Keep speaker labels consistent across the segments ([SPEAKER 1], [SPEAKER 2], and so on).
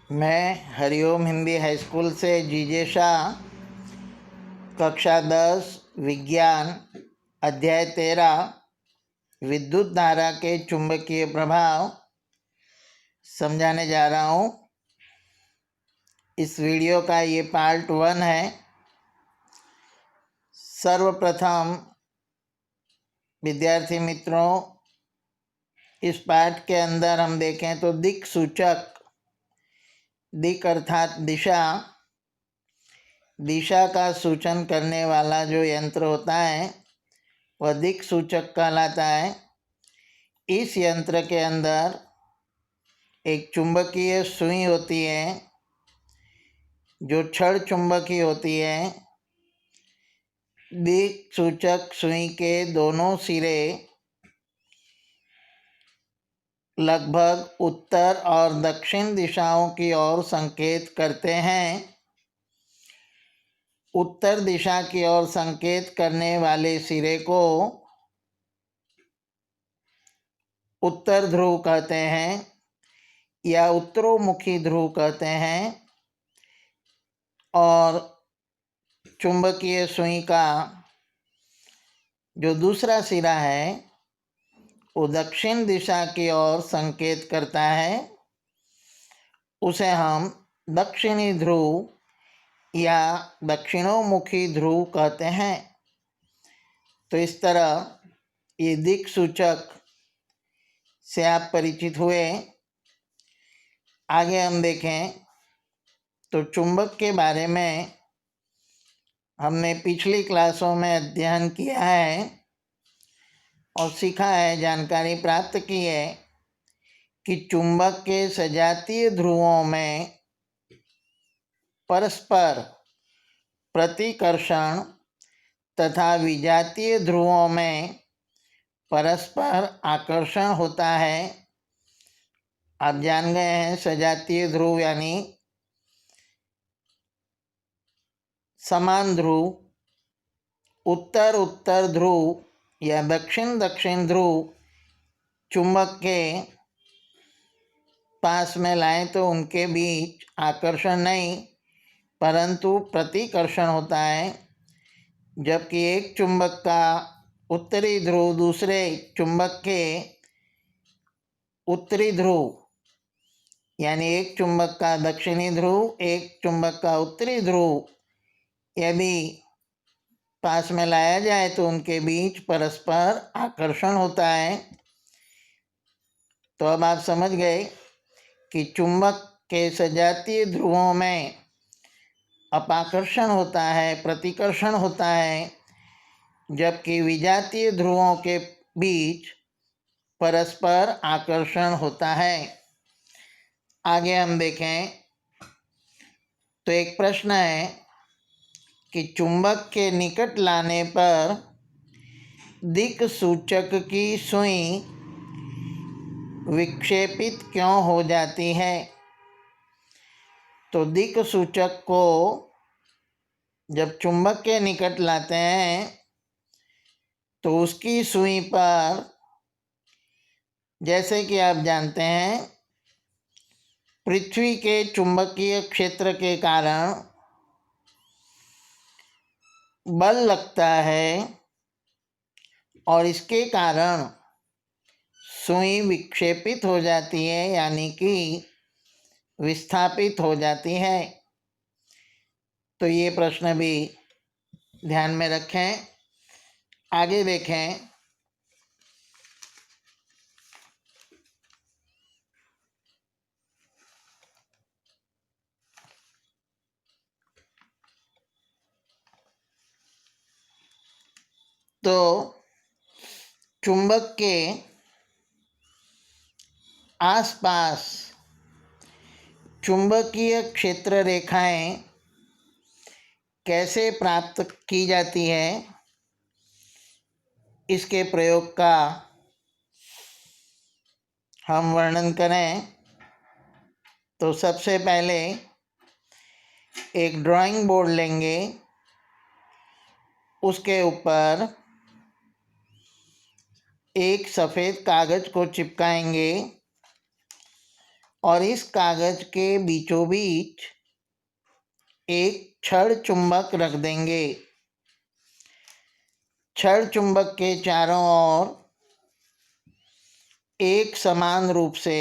[SPEAKER 1] मैं Hariom Hindi high school से जीजे शाह, कक्षा 10 विज्ञान, अध्याय 13 विद्युत धारा के चुंबकीय प्रभाव समझाने जा रहा हूँ। इस वीडियो का ये पार्ट 1 है। सर्वप्रथम विद्यार्थी मित्रों, इस पाठ के अंदर हम देखें तो दिक् सूचक, दिक् अर्थात दिशा, दिशा का सूचन करने वाला जो यंत्र होता है वह दिक् सूचक कहलाता है। इस यंत्र के अंदर एक चुंबकीय सुई होती है जो क्षण चुंबकी होती है। दिक् सूचक सुई के दोनों सिरे लगभग उत्तर और दक्षिण दिशाओं की ओर संकेत करते हैं। उत्तर दिशा की ओर संकेत करने वाले सिरे को उत्तर ध्रुव कहते हैं या उत्तरोमुखी ध्रुव कहते हैं, और चुंबकीय सुई का जो दूसरा सिरा है वो दक्षिण दिशा की ओर संकेत करता है। उसे हम दक्षिणी ध्रुव या दक्षिणोमुखी ध्रुव कहते हैं। तो इस तरह ये दिक् सूचक से आप परिचित हुए। आगे हम देखें तो चुंबक के बारे में हमने पिछली क्लासों में अध्ययन किया है और सीखा है, जानकारी प्राप्त की है कि चुंबक के सजातीय ध्रुवों में परस्पर प्रतिकर्षण तथा विजातीय ध्रुवों में परस्पर आकर्षण होता है। आप जान गए हैं, सजातीय ध्रुव यानी समान ध्रुव, उत्तर उत्तर ध्रुव या दक्षिण दक्षिण ध्रुव चुंबक के पास में लाएं तो उनके बीच आकर्षण नहीं परंतु प्रतिकर्षण होता है। जबकि एक चुंबक का उत्तरी ध्रुव दूसरे चुंबक के उत्तरी ध्रुव यानी एक चुंबक का दक्षिणी ध्रुव, एक चुंबक का उत्तरी ध्रुव यदि पास में लाया जाए तो उनके बीच परस्पर आकर्षण होता है। तो अब आप समझ गए कि चुंबक के सजातीय ध्रुवों में अपाकर्षण होता है, प्रतिकर्षण होता है, जबकि विजातीय ध्रुवों के बीच परस्पर आकर्षण होता है। आगे हम देखें तो एक प्रश्न है कि चुंबक के निकट लाने पर दिक् सूचक की सुई विक्षेपित क्यों हो जाती है। तो दिक् सूचक को जब चुंबक के निकट लाते हैं तो उसकी सुई पर, जैसे कि आप जानते हैं, पृथ्वी के चुंबकीय क्षेत्र के कारण बल लगता है और इसके कारण सुई विक्षेपित हो जाती है यानी कि विस्थापित हो जाती है। तो ये प्रश्न भी ध्यान में रखें। आगे देखें तो चुंबक के आसपास चुंबकीय क्षेत्र रेखाएं कैसे प्राप्त की जाती है, इसके प्रयोग का हम वर्णन करें तो सबसे पहले एक ड्राइंग बोर्ड लेंगे, उसके ऊपर एक सफ़ेद कागज़ को चिपकाएंगे और इस कागज के बीचों बीच एक छड़ चुंबक रख देंगे। छड़ चुंबक के चारों ओर एक समान रूप से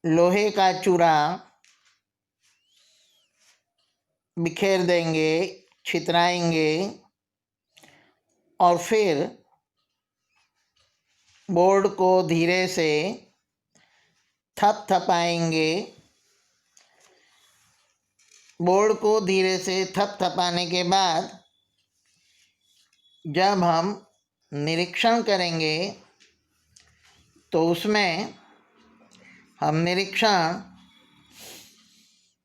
[SPEAKER 1] लोहे का चूरा बिखेर देंगे, छितराएंगे और फिर बोर्ड को धीरे से थपथपाएंगे। बोर्ड को धीरे से थपथपाने के बाद जब हम निरीक्षण करेंगे तो उसमें हम निरीक्षण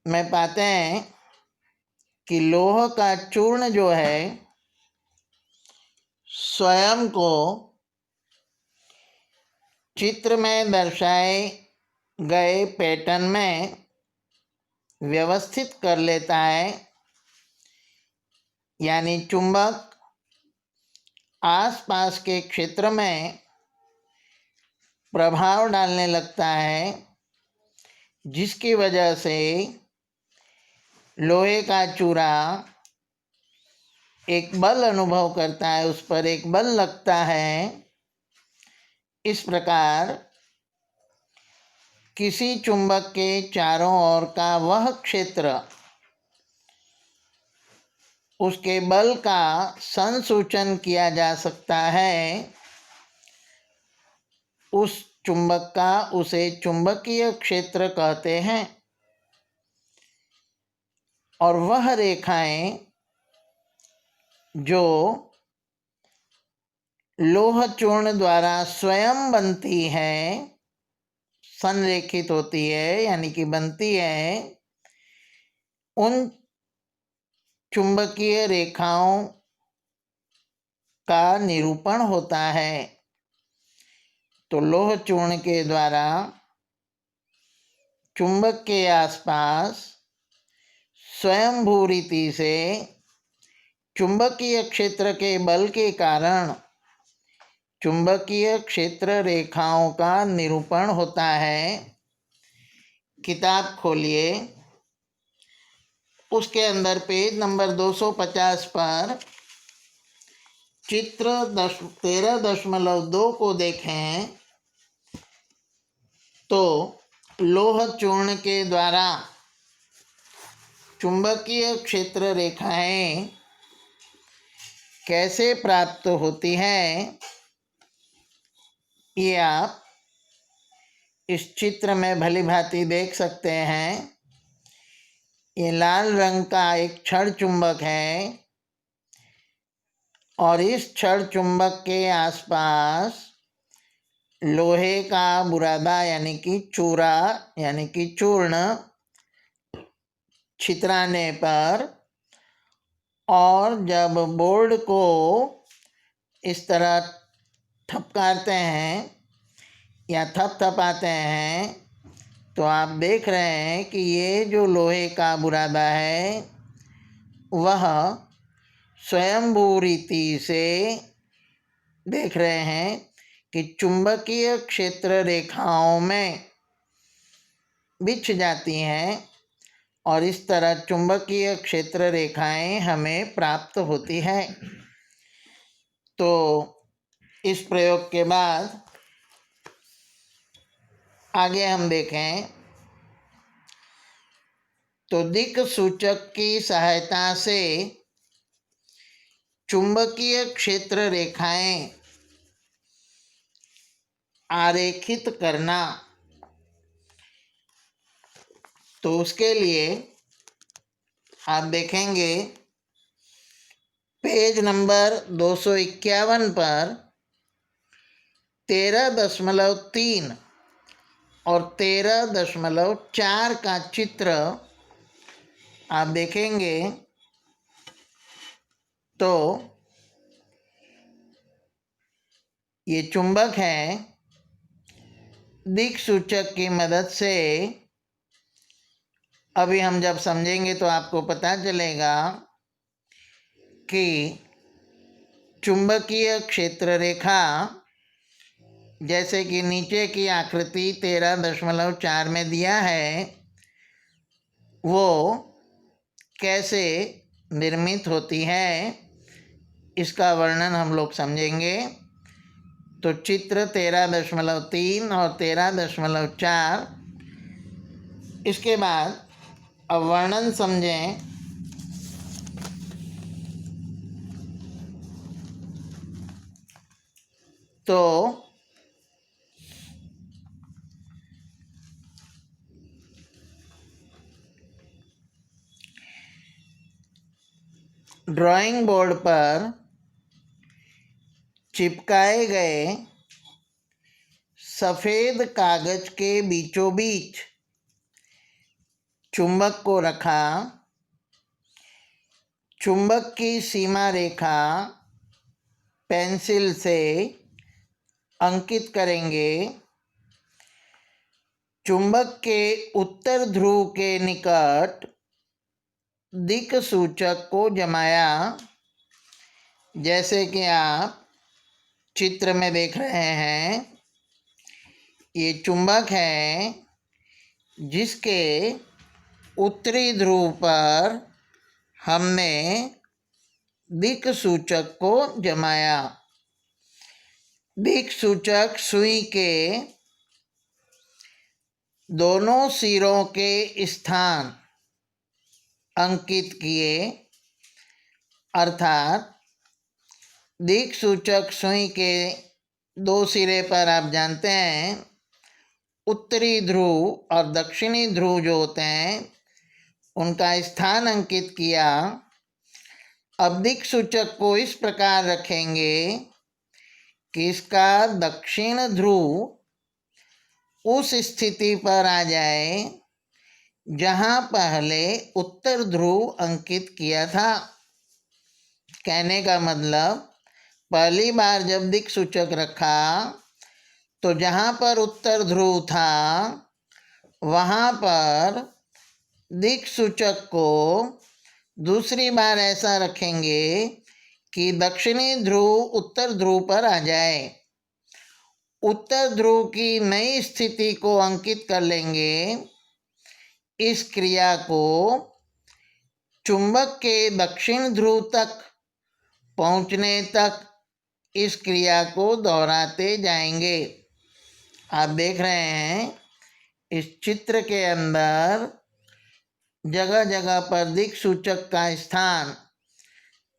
[SPEAKER 1] में पाते हैं कि लोह का चूर्ण जो है स्वयं को चित्र में दर्शाए गए पैटर्न में व्यवस्थित कर लेता है, यानी चुंबक आसपास के क्षेत्र में प्रभाव डालने लगता है, जिसकी वजह से लोहे का चूरा एक बल अनुभव करता है, उस पर एक बल लगता है। इस प्रकार किसी चुंबक के चारों ओर का वह क्षेत्र उसके बल का संसूचन किया जा सकता है। उस चुंबक का उसे चुंबकीय क्षेत्र कहते हैं और वह रेखाएं जो लोह चूर्ण द्वारा स्वयं बनती है, संरेखित होती है यानी कि बनती है, उन चुंबकीय रेखाओं का निरूपण होता है। तो लोह चूर्ण के द्वारा चुंबक के आसपास स्वयंभू रीति से चुंबकीय क्षेत्र के बल के कारण चुंबकीय क्षेत्र रेखाओं का निरूपण होता है। किताब खोलिए, उसके अंदर पेज नंबर 250 पर चित्र 13.2 को देखें तो लोह चूर्ण के द्वारा चुंबकीय क्षेत्र रेखाएं कैसे प्राप्त होती हैं, ये आप इस चित्र में भली भांति देख सकते हैं। ये लाल रंग का एक छड़ चुंबक है और इस छड़ चुंबक के आसपास लोहे का बुरादा यानी कि चूरा यानी कि चूर्ण छितराने पर और जब बोर्ड को इस तरह थपकारते हैं या थपथपाते हैं तो आप देख रहे हैं कि ये जो लोहे का बुरादा है वह स्वयंभू रीति से देख रहे हैं कि चुंबकीय क्षेत्र रेखाओं में बिछ जाती हैं और इस तरह चुंबकीय क्षेत्र रेखाएं हमें प्राप्त होती हैं। तो इस प्रयोग के बाद आगे हम देखें तो दिक् सूचक की सहायता से चुंबकीय क्षेत्र रेखाएं आरेखित करना। तो उसके लिए आप देखेंगे पेज नंबर 251 पर 13.3 और 13.4 का चित्र आप देखेंगे तो ये चुंबक है। दिक् सूचक की मदद से अभी हम जब समझेंगे तो आपको पता चलेगा कि चुंबकीय क्षेत्र रेखा जैसे कि नीचे की आकृति 13.4 में दिया है, वो कैसे निर्मित होती है, इसका वर्णन हम लोग समझेंगे। तो चित्र 13.3 और 13.4, इसके बाद अब वर्णन समझें। तो ड्राइंग बोर्ड पर चिपकाए गए सफ़ेद कागज के बीचों बीच चुंबक को रखा। चुंबक की सीमा रेखा पेंसिल से अंकित करेंगे। चुंबक के उत्तर ध्रुव के निकट दिक् सूचक को जमाया, जैसे कि आप चित्र में देख रहे हैं। ये चुंबक है जिसके उत्तरी ध्रुव पर हमने दिक् सूचक को जमाया। दिक् सूचक सुई के दोनों सिरों के स्थान अंकित किए, अर्थात दिक् सूचक सुई के दो सिरे पर आप जानते हैं उत्तरी ध्रुव और दक्षिणी ध्रुव जो होते हैं उनका स्थान अंकित किया। अब दिक् सूचक को इस प्रकार रखेंगे कि इसका दक्षिण ध्रुव उस स्थिति पर आ जाए जहाँ पहले उत्तर ध्रुव अंकित किया था। कहने का मतलब, पहली बार जब दिक् सूचक रखा तो जहाँ पर उत्तर ध्रुव था वहाँ पर दिक् सूचक को दूसरी बार ऐसा रखेंगे कि दक्षिणी ध्रुव उत्तर ध्रुव पर आ जाए। उत्तर ध्रुव की नई स्थिति को अंकित कर लेंगे। इस क्रिया को चुंबक के दक्षिण ध्रुव तक पहुँचने तक इस क्रिया को दोहराते जाएंगे। आप देख रहे हैं इस चित्र के अंदर जगह जगह पर दिक् सूचक का स्थान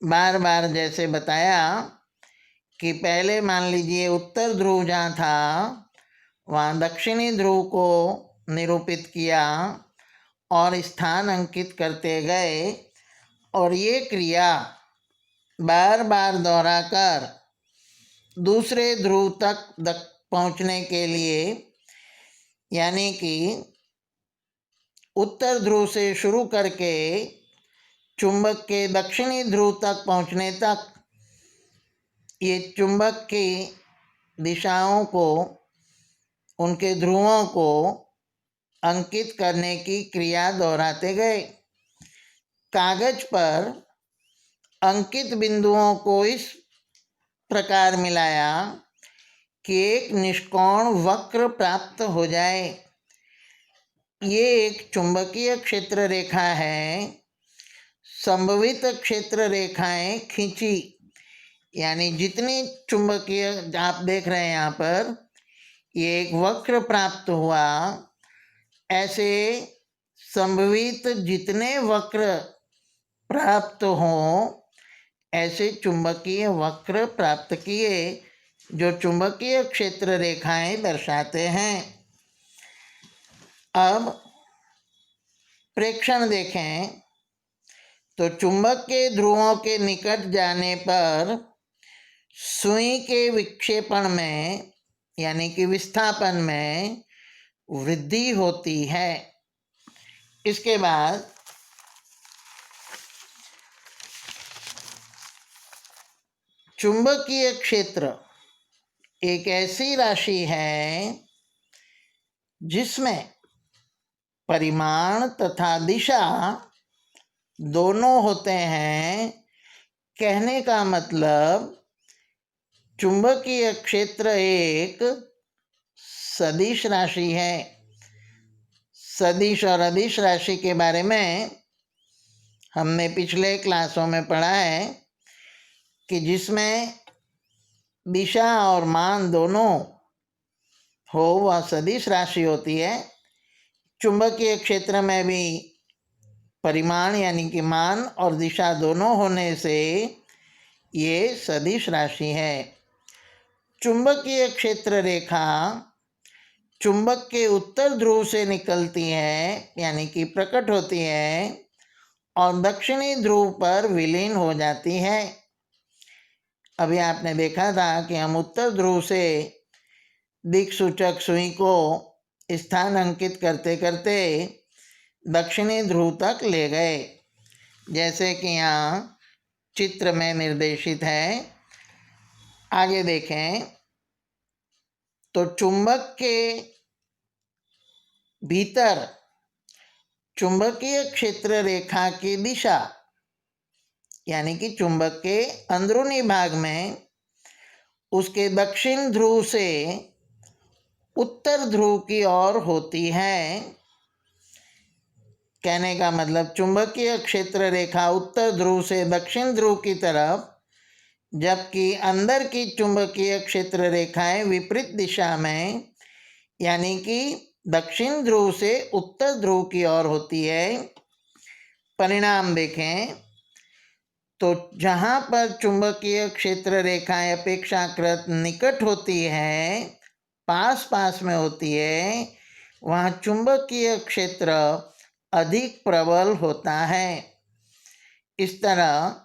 [SPEAKER 1] बार बार जैसे बताया कि पहले मान लीजिए उत्तर ध्रुव जहाँ था वहाँ दक्षिणी ध्रुव को निरूपित किया और स्थान अंकित करते गए, और ये क्रिया बार बार दोहराकर दूसरे ध्रुव तक पहुँचने के लिए, यानी कि उत्तर ध्रुव से शुरू करके चुंबक के दक्षिणी ध्रुव तक पहुँचने तक ये चुंबक की दिशाओं को, उनके ध्रुवों को अंकित करने की क्रिया दोहराते गए। कागज पर अंकित बिंदुओं को इस प्रकार मिलाया कि एक निष्कोण वक्र प्राप्त हो जाए। ये एक चुंबकीय क्षेत्र रेखा है। संभवित क्षेत्र रेखाएं खींची, यानी जितनी चुंबकीय आप देख रहे हैं यहाँ पर, ये एक वक्र प्राप्त हुआ। ऐसे संभवित जितने वक्र प्राप्त हों ऐसे चुंबकीय वक्र प्राप्त किए जो चुंबकीय क्षेत्र रेखाएं दर्शाते हैं। अब प्रेक्षण देखें तो चुंबक के ध्रुवों के निकट जाने पर सुई के विक्षेपण में, यानी कि विस्थापन में वृद्धि होती है। इसके बाद चुंबकीय क्षेत्र एक ऐसी राशि है जिसमें परिमाण तथा दिशा दोनों होते हैं। कहने का मतलब, चुंबकीय क्षेत्र एक सदिश राशि है। सदिश और अदिश राशि के बारे में हमने पिछले क्लासों में पढ़ा है कि जिसमें दिशा और मान दोनों हो वह सदिश राशि होती है। चुंबकीय क्षेत्र में भी परिमाण यानी कि मान और दिशा दोनों होने से ये सदिश राशि है। चुंबकीय क्षेत्र रेखा चुंबक के उत्तर ध्रुव से निकलती है यानी कि प्रकट होती है और दक्षिणी ध्रुव पर विलीन हो जाती है। अभी आपने देखा था कि हम उत्तर ध्रुव से दिक्सूचक सुई को स्थान अंकित करते करते दक्षिणी ध्रुव तक ले गए, जैसे कि यहाँ चित्र में निर्देशित है। आगे देखें तो चुंबक के भीतर चुंबकीय क्षेत्र रेखा की दिशा यानी कि चुंबक के अंदरूनी भाग में उसके दक्षिण ध्रुव से उत्तर ध्रुव की ओर होती है। कहने का मतलब चुंबकीय क्षेत्र रेखा उत्तर ध्रुव से दक्षिण ध्रुव की तरफ, जबकि अंदर की चुंबकीय क्षेत्र रेखाएं विपरीत दिशा में यानी कि दक्षिण ध्रुव से उत्तर ध्रुव की ओर होती है। परिणाम देखें तो जहाँ पर चुंबकीय क्षेत्र रेखाएं अपेक्षाकृत निकट होती है, पास पास में होती है, वहाँ चुंबकीय क्षेत्र अधिक प्रबल होता है। इस तरह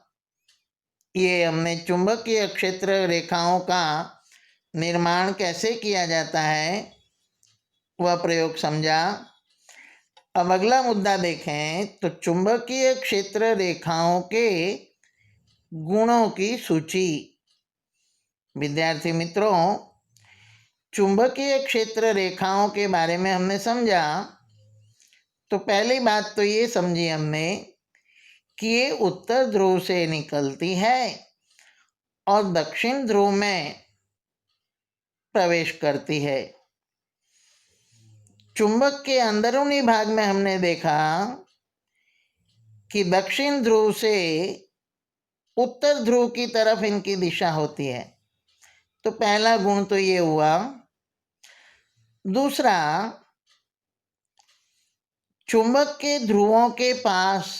[SPEAKER 1] ये हमने चुंबकीय क्षेत्र रेखाओं का निर्माण कैसे किया जाता है वह प्रयोग समझा। अब अगला मुद्दा देखें तो चुंबकीय क्षेत्र रेखाओं के गुणों की सूची। विद्यार्थी मित्रों, चुंबकीय क्षेत्र रेखाओं के बारे में हमने समझा तो पहली बात तो ये समझी हमने कि ये उत्तर ध्रुव से निकलती है और दक्षिण ध्रुव में प्रवेश करती है। चुंबक के अंदरूनी भाग में हमने देखा कि दक्षिण ध्रुव से उत्तर ध्रुव की तरफ इनकी दिशा होती है, तो पहला गुण तो ये हुआ। दूसरा, चुंबक के ध्रुवों के पास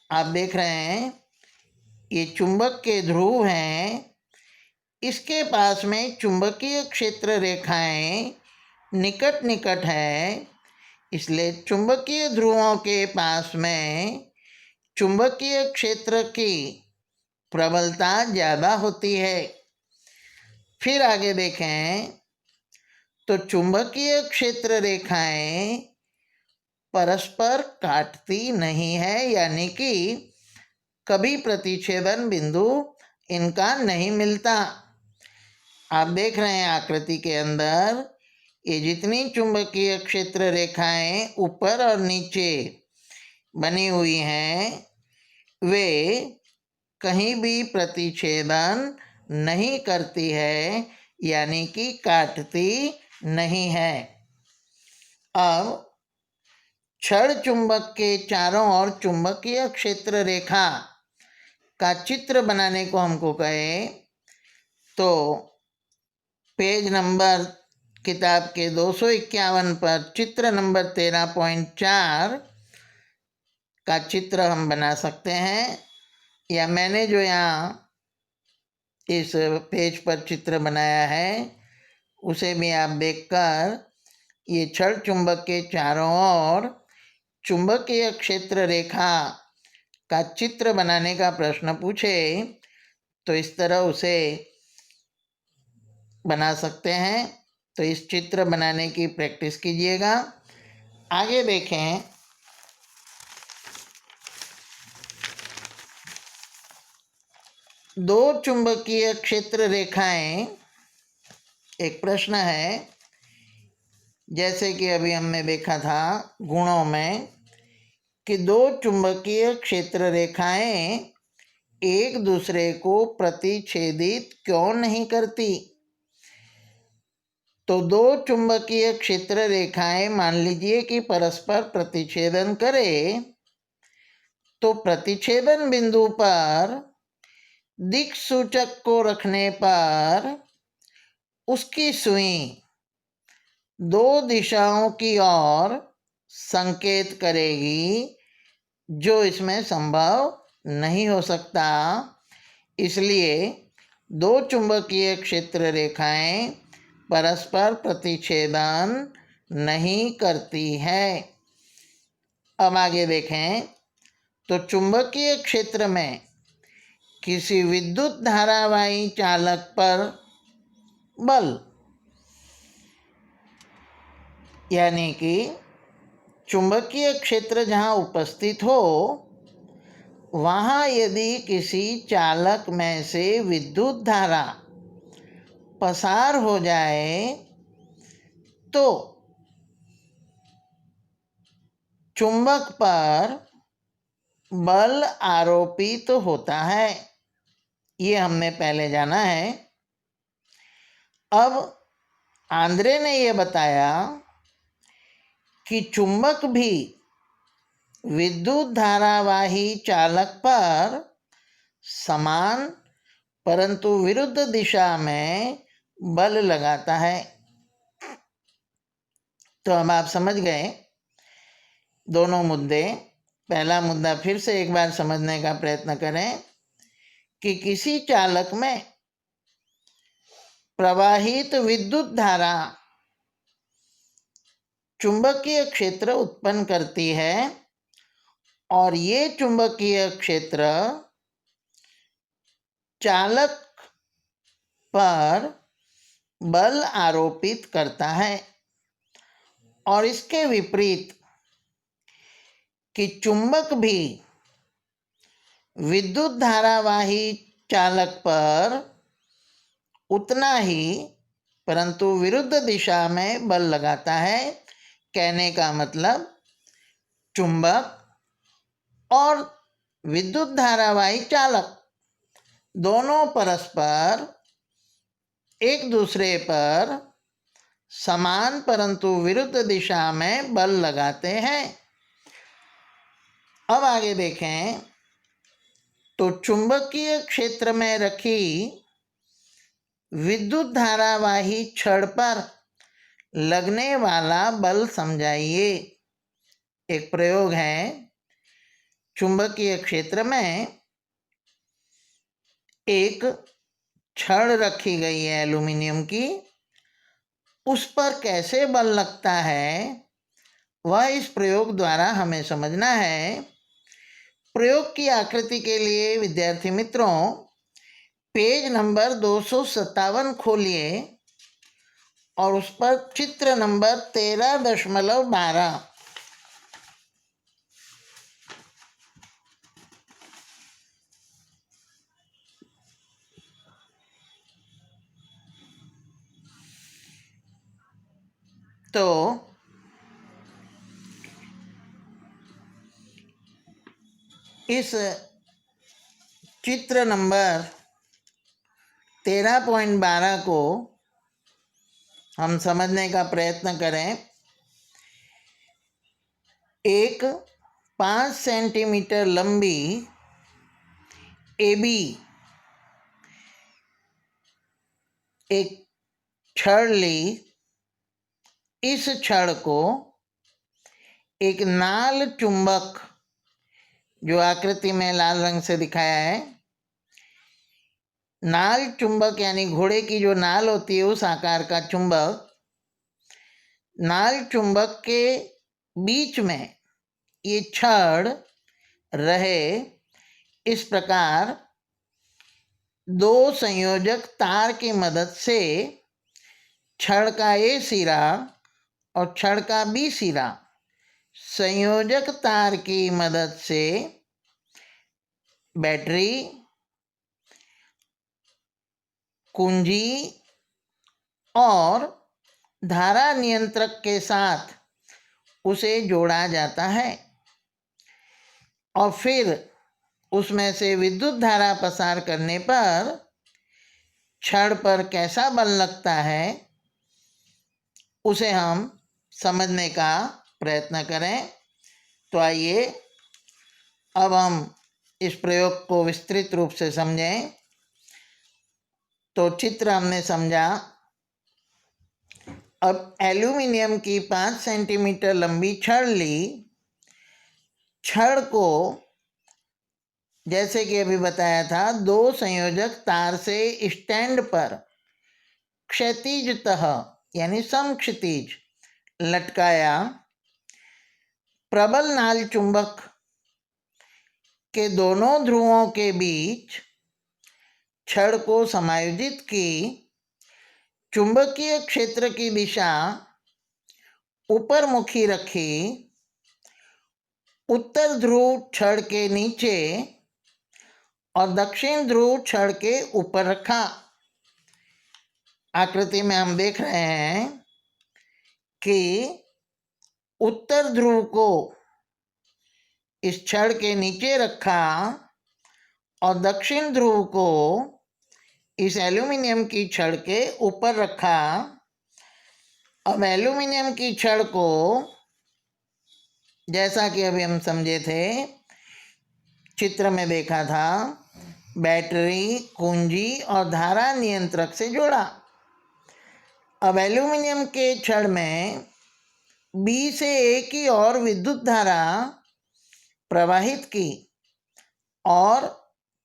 [SPEAKER 1] आप देख रहे हैं ये चुंबक के ध्रुव हैं, इसके पास में चुंबकीय क्षेत्र रेखाएं निकट निकट है, इसलिए चुंबकीय ध्रुवों के पास में चुंबकीय क्षेत्र की प्रबलता ज़्यादा होती है। फिर आगे देखें तो चुंबकीय क्षेत्र रेखाएं परस्पर काटती नहीं है, यानी कि कभी प्रतिच्छेदन बिंदु इनका नहीं मिलता। आप देख रहे हैं आकृति के अंदर ये जितनी चुंबकीय क्षेत्र रेखाएं ऊपर और नीचे बनी हुई हैं वे कहीं भी प्रतिच्छेदन नहीं करती है, यानी कि काटती नहीं है। अब क्षण चुंबक के चारों ओर चुंबकीय क्षेत्र रेखा का चित्र बनाने को हमको कहे तो पेज नंबर किताब के 251 पर चित्र नंबर 13.4 का चित्र हम बना सकते हैं, या मैंने जो यहाँ इस पेज पर चित्र बनाया है उसे भी आप देखकर ये क्षण चुंबक के चारों ओर चुंबकीय क्षेत्र रेखा का चित्र बनाने का प्रश्न पूछे तो इस तरह उसे बना सकते हैं। तो इस चित्र बनाने की प्रैक्टिस कीजिएगा। आगे देखें दो चुंबकीय क्षेत्र रेखाएं, एक प्रश्न है जैसे कि अभी हमने देखा था गुणों में कि दो चुंबकीय क्षेत्र रेखाएं एक दूसरे को प्रतिच्छेदित क्यों नहीं करती। तो दो चुंबकीय क्षेत्र रेखाएं मान लीजिए कि परस्पर प्रतिच्छेदन करें, तो प्रतिच्छेदन बिंदु पर दिक् सूचक को रखने पर उसकी सुई दो दिशाओं की ओर संकेत करेगी, जो इसमें संभव नहीं हो सकता। इसलिए दो चुंबकीय क्षेत्र रेखाएं परस्पर प्रतिच्छेदन नहीं करती है। अब आगे देखें तो चुंबकीय क्षेत्र में किसी विद्युत धारावाही चालक पर बल, यानी कि चुंबकीय क्षेत्र जहाँ उपस्थित हो वहाँ यदि किसी चालक में से विद्युत धारा पसार हो जाए तो चुंबक पर बल आरोपित होता है। ये हमने पहले जाना है। अब आंद्रे ने यह बताया कि चुंबक भी विद्युत धारावाही चालक पर समान परंतु विरुद्ध दिशा में बल लगाता है। तो अब आप समझ गए दोनों मुद्दे। पहला मुद्दा फिर से एक बार समझने का प्रयत्न करें कि किसी चालक में प्रवाहित विद्युत धारा चुंबकीय क्षेत्र उत्पन्न करती है और ये चुंबकीय क्षेत्र चालक पर बल आरोपित करता है। और इसके विपरीत कि चुंबक भी विद्युत धारावाही चालक पर उतना ही परंतु विरुद्ध दिशा में बल लगाता है। कहने का मतलब चुंबक और विद्युत धारावाही चालक दोनों परस्पर एक दूसरे पर समान परंतु विरुद्ध दिशा में बल लगाते हैं। अब आगे देखें तो चुंबकीय क्षेत्र में रखी विद्युत धारावाही छड़ पर लगने वाला बल समझाइए। एक प्रयोग है, चुंबकीय क्षेत्र में एक छड़ रखी गई है एल्यूमिनियम की, उस पर कैसे बल लगता है वह इस प्रयोग द्वारा हमें समझना है। प्रयोग की आकृति के लिए विद्यार्थी मित्रों पेज नंबर 257 खोलिए और उस पर चित्र नंबर 13.12 तो इस चित्र नंबर 13.12 को हम समझने का प्रयत्न करें। एक 5 सेंटीमीटर लंबी एबी एक छड़ ली। इस छड़ को एक नाल चुंबक, जो आकृति में लाल रंग से दिखाया है, नाल चुंबक यानी घोड़े की जो नाल होती है उस आकार का चुंबक, नाल चुंबक के बीच में ये छड़ रहे। इस प्रकार दो संयोजक तार की मदद से छड़ का ए सिरा और छड़ का बी सिरा संयोजक तार की मदद से बैटरी, कुंजी और धारा नियंत्रक के साथ उसे जोड़ा जाता है और फिर उसमें से विद्युत धारा पसार करने पर छड़ पर कैसा बल लगता है उसे हम समझने का प्रयत्न करें। तो आइए अब हम इस प्रयोग को विस्तृत रूप से समझें। तो चित्र हमने समझा। अब एल्यूमिनियम की 5 सेंटीमीटर लंबी छड़ ली। छड़ को जैसे कि अभी बताया था, 2 संयोजक तार से स्टैंड पर क्षैतिजतः यानी समक्षितिज लटकाया। प्रबल नाल चुंबक के दोनों ध्रुवों के बीच छड़ को समायोजित की। चुंबकीय क्षेत्र की दिशा ऊपर मुखी रखी। उत्तर ध्रुव छड़ के नीचे और दक्षिण ध्रुव छड़ के ऊपर रखा। आकृति में हम देख रहे हैं कि उत्तर ध्रुव को इस छड़ के नीचे रखा और दक्षिण ध्रुव को इस एल्यूमिनियम की छड़ के ऊपर रखा। अब एल्यूमिनियम की छड़ को, जैसा कि अभी हम समझे थे, चित्र में देखा था, बैटरी, कुंजी और धारा नियंत्रक से जोड़ा। अब एल्यूमिनियम के छड़ में बी से ए की ओर विद्युत धारा प्रवाहित की और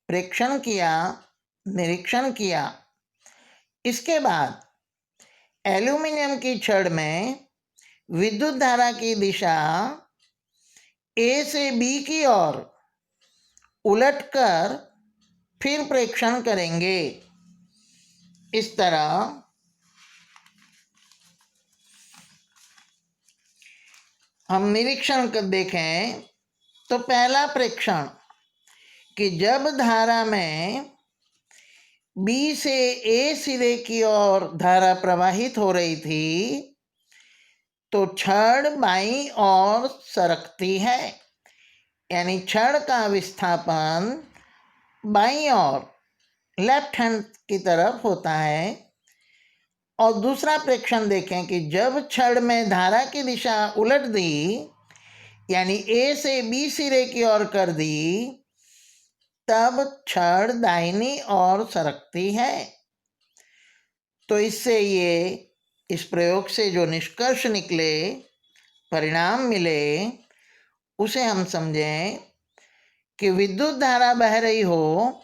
[SPEAKER 1] प्रेक्षण किया, निरीक्षण किया। इसके बाद एल्यूमिनियम की छड़ में विद्युत धारा की दिशा ए से बी की ओर उलटकर फिर प्रेक्षण करेंगे। इस तरह हम निरीक्षण कर देखें तो पहला प्रेक्षण कि जब धारा में बी से ए सिरे की ओर धारा प्रवाहित हो रही थी तो छड़ बाईं ओर सरकती है, यानी छड़ का विस्थापन बाईं ओर लेफ्ट हैंड की तरफ होता है। और दूसरा प्रेक्षण देखें कि जब छड़ में धारा की दिशा उलट दी, यानी ए से बी सिरे की ओर कर दी, तब छड़ दाहिनी ओर सरकती है। तो इससे इस प्रयोग से जो निष्कर्ष निकले, परिणाम मिले, उसे हम समझें कि विद्युत धारा बह रही हो,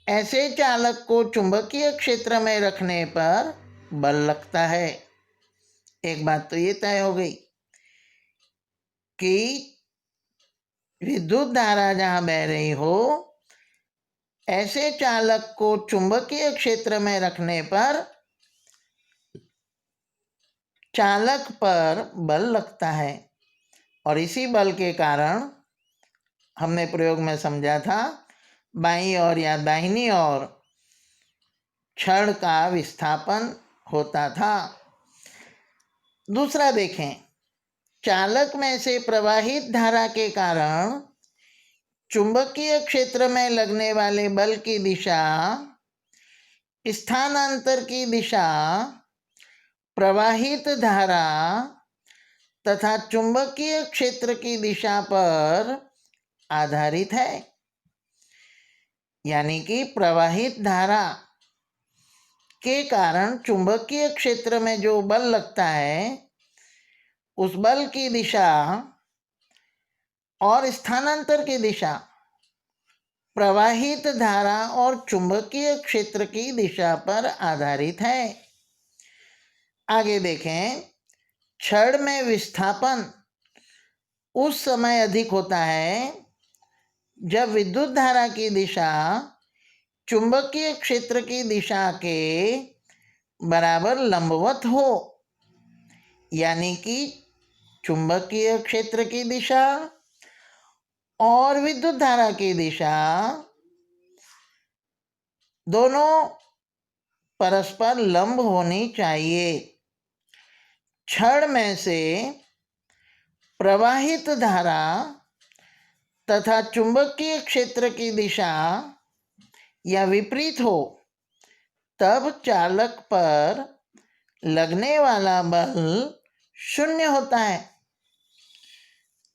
[SPEAKER 1] ऐसे चालक को चुंबकीय क्षेत्र में रखने पर बल लगता है। एक बात तो ये तय हो गई कि विद्युत धारा जहाँ बह रही हो, ऐसे चालक को चुंबकीय क्षेत्र में रखने पर चालक पर बल लगता है। और इसी बल के कारण हमने प्रयोग में समझा था, बाईं ओर या दाहिनी ओर छड़ का विस्थापन होता था। दूसरा देखें, चालक में से प्रवाहित धारा के कारण चुंबकीय क्षेत्र में लगने वाले बल की दिशा, स्थानांतर की दिशा, प्रवाहित धारा तथा चुंबकीय क्षेत्र की दिशा पर आधारित है। यानी कि प्रवाहित धारा के कारण चुंबकीय क्षेत्र में जो बल लगता है, उस बल की दिशा और स्थानांतर की दिशा प्रवाहित धारा और चुंबकीय क्षेत्र की दिशा पर आधारित है। आगे देखें, छड़ में विस्थापन उस समय अधिक होता है जब विद्युत धारा की दिशा चुंबकीय क्षेत्र की दिशा के बराबर लंबवत हो। यानी कि चुंबकीय क्षेत्र की दिशा और विद्युत धारा की दिशा दोनों परस्पर लंब होनी चाहिए। छड़ में से प्रवाहित धारा तथा चुंबकीय क्षेत्र की दिशा या विपरीत हो, तब चालक पर लगने वाला बल शून्य होता है।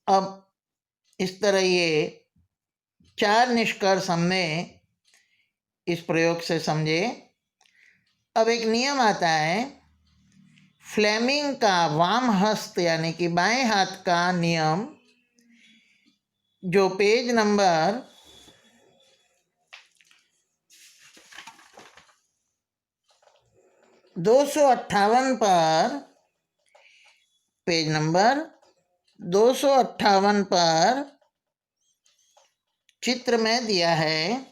[SPEAKER 1] अब इस तरह ये 4 निष्कर्ष हमने इस प्रयोग से समझे। अब एक नियम आता है फ्लेमिंग का वाम हस्त यानी कि बाएं हाथ का नियम, जो पेज नंबर 258 पर, पेज नंबर 258 पर चित्र में दिया है।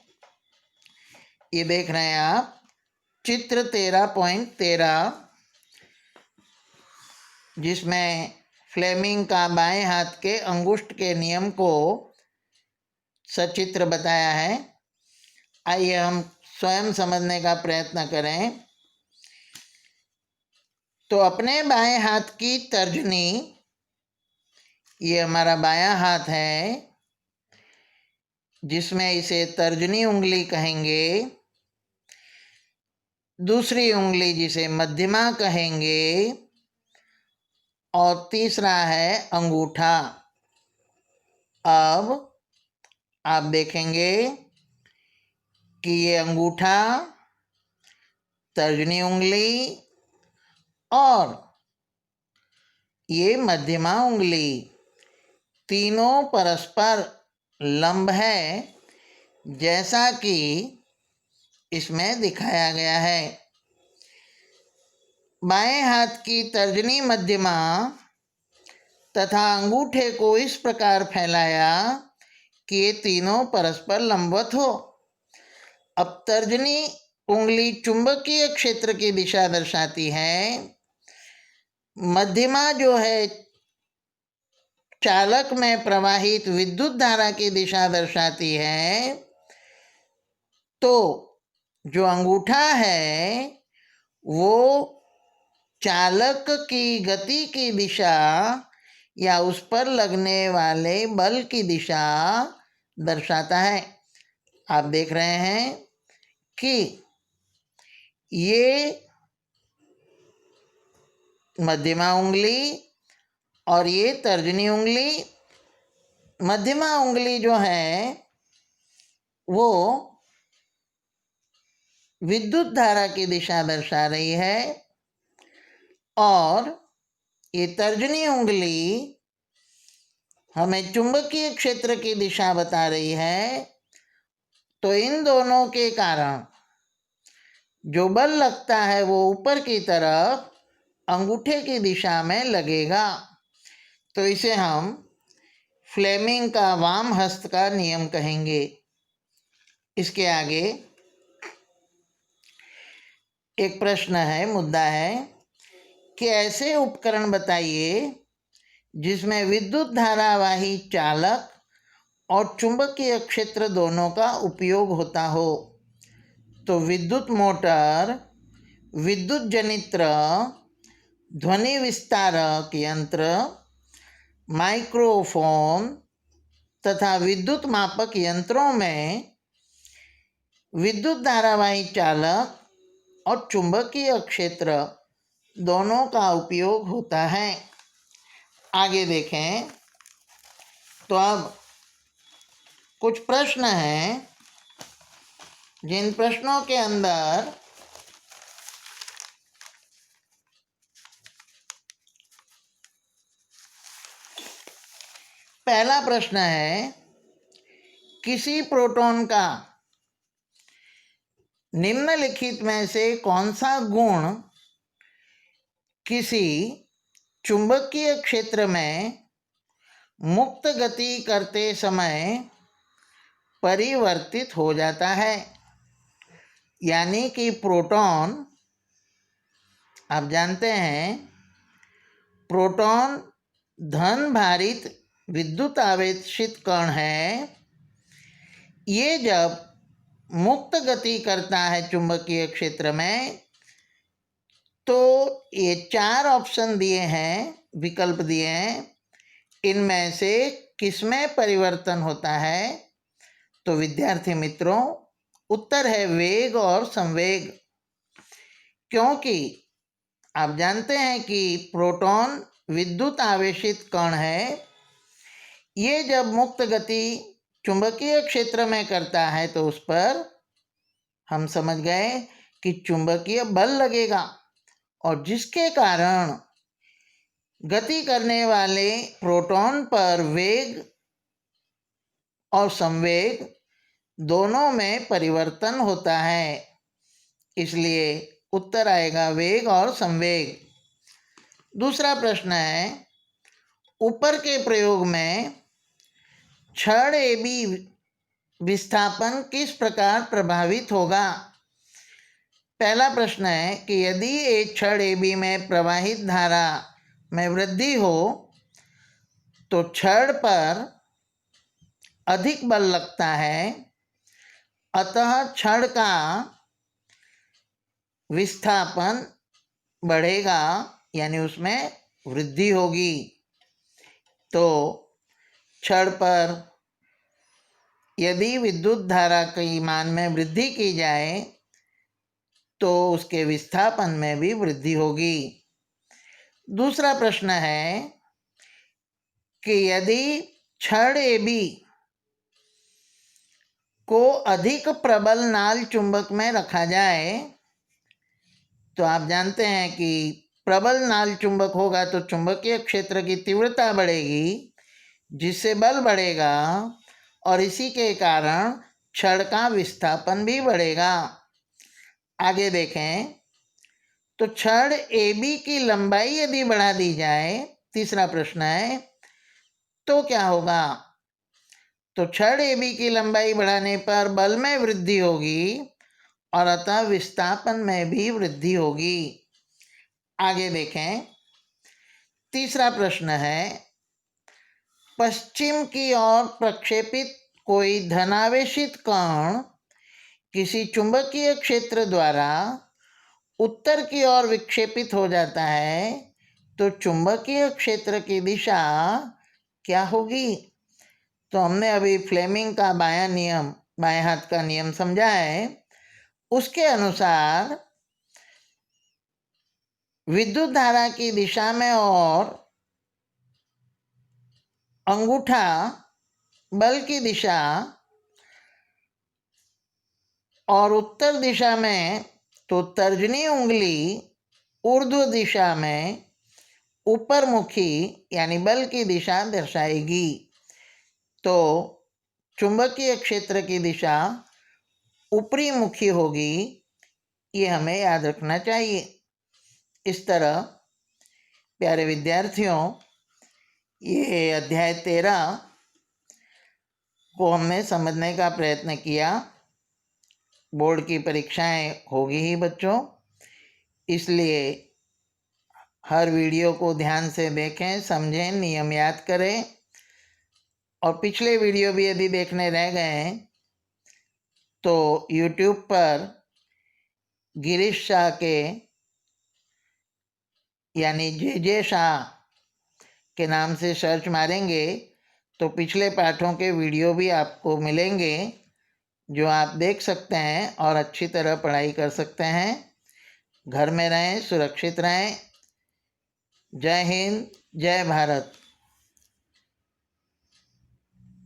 [SPEAKER 1] ये देख रहे हैं आप, चित्र 13.13, जिसमें फ्लेमिंग का बाएं हाथ के अंगुष्ठ के नियम को सचित्र बताया है। आइए हम स्वयं समझने का प्रयत्न करें। तो अपने बाएं हाथ की तर्जनी, ये हमारा बायां हाथ है जिसमें इसे तर्जनी उंगली कहेंगे, दूसरी उंगली जिसे मध्यमा कहेंगे, और तीसरा है अंगूठा। अब आप देखेंगे कि ये अंगूठा, तर्जनी उंगली और ये मध्यमा उंगली तीनों परस्पर लंब है, जैसा कि इसमें दिखाया गया है। बाएं हाथ की तर्जनी मध्यमा तथा अंगूठे को इस प्रकार फैलाया कि ये तीनों परस्पर लंबवत हो। अब तर्जनी उंगली चुंबकीय क्षेत्र की दिशा दर्शाती है, मध्यमा जो है चालक में प्रवाहित विद्युत धारा की दिशा दर्शाती है। तो जो अंगूठा है वो चालक की गति की दिशा या उस पर लगने वाले बल की दिशा दर्शाता है। आप देख रहे हैं कि ये मध्यमा उंगली और ये तर्जनी उंगली, मध्यमा उंगली जो है वो विद्युत धारा की दिशा दर्शा रही है और ये तर्जनी उंगली हमें चुंबकीय क्षेत्र की दिशा बता रही है। तो इन दोनों के कारण जो बल लगता है वो ऊपर की तरफ अंगूठे की दिशा में लगेगा। तो इसे हम फ्लेमिंग का वाम हस्त का नियम कहेंगे। इसके आगे एक प्रश्न है, मुद्दा है कि ऐसे उपकरण बताइए जिसमें विद्युत धारावाही चालक और चुंबकीय क्षेत्र दोनों का उपयोग होता हो। तो विद्युत मोटर, विद्युत जनित्र, ध्वनि विस्तारक यंत्र, माइक्रोफोन तथा विद्युत मापक यंत्रों में विद्युत धारावाही चालक और चुंबकीय क्षेत्र दोनों का उपयोग होता है। आगे देखें तो अब कुछ प्रश्न हैं, जिन प्रश्नों के अंदर पहला प्रश्न है, किसी प्रोटॉन का निम्नलिखित में से कौन सा गुण किसी चुंबकीय क्षेत्र में मुक्त गति करते समय परिवर्तित हो जाता है। यानी कि प्रोटॉन, आप जानते हैं प्रोटॉन धन भारित विद्युत आवेशित कण है। ये जब मुक्त गति करता है चुंबकीय क्षेत्र में, तो ये 4 ऑप्शन दिए हैं, विकल्प दिए हैं, इनमें से किसमें परिवर्तन होता है? तो विद्यार्थी मित्रों, उत्तर है वेग और संवेग। क्योंकि आप जानते हैं कि प्रोटॉन विद्युत आवेशित कण है। ये जब मुक्त गति चुंबकीय क्षेत्र में करता है तो उस पर हम समझ गए कि चुंबकीय बल लगेगा, और जिसके कारण गति करने वाले प्रोटॉन पर वेग और संवेग दोनों में परिवर्तन होता है। इसलिए उत्तर आएगा वेग और संवेग। दूसरा प्रश्न है, ऊपर के प्रयोग में छड़ एबी विस्थापन किस प्रकार प्रभावित होगा। पहला प्रश्न है कि यदि एक छड़ एबी में प्रवाहित धारा में वृद्धि हो तो छड़ पर अधिक बल लगता है, अतः छड़ का विस्थापन बढ़ेगा, यानी उसमें वृद्धि होगी। तो छड़ पर यदि विद्युत धारा की मान में वृद्धि की जाए तो उसके विस्थापन में भी वृद्धि होगी। दूसरा प्रश्न है कि यदि छड़ एबी को अधिक प्रबल नाल चुंबक में रखा जाए तो आप जानते हैं कि प्रबल नाल चुंबक होगा तो चुंबकीय क्षेत्र की तीव्रता बढ़ेगी, जिससे बल बढ़ेगा और इसी के कारण छड़ का विस्थापन भी बढ़ेगा। आगे देखें तो छड़ एबी की लंबाई यदि बढ़ा दी जाए, तीसरा प्रश्न है, तो क्या होगा। तो छड़ एबी की लंबाई बढ़ाने पर बल में वृद्धि होगी और अतः विस्थापन में भी वृद्धि होगी। आगे देखें, तीसरा प्रश्न है, पश्चिम की ओर प्रक्षेपित कोई धनावेशित कण किसी चुंबकीय क्षेत्र द्वारा उत्तर की ओर विक्षेपित हो जाता है तो चुंबकीय क्षेत्र की दिशा क्या होगी। तो हमने अभी फ्लेमिंग का बाएं हाथ का नियम समझा है। उसके अनुसार विद्युत धारा की दिशा में और अंगूठा बल की दिशा और उत्तर दिशा में तो तर्जनी उंगली ऊर्ध्व दिशा में ऊपर मुखी यानी बल की दिशा दर्शाएगी। तो चुंबकीय क्षेत्र की दिशा ऊपरी मुखी होगी, ये हमें याद रखना चाहिए। इस तरह प्यारे विद्यार्थियों, ये अध्याय 13 को हमने समझने का प्रयत्न किया। बोर्ड की परीक्षाएं होगी ही बच्चों, इसलिए हर वीडियो को ध्यान से देखें, समझें, नियम याद करें। और पिछले वीडियो भी यदि देखने रह गए तो YouTube पर गिरीश शाह के यानी जे शाह के नाम से सर्च मारेंगे तो पिछले पाठों के वीडियो भी आपको मिलेंगे, जो आप देख सकते हैं और अच्छी तरह पढ़ाई कर सकते हैं। घर में रहें, सुरक्षित रहें। जय हिंद, जय भारत।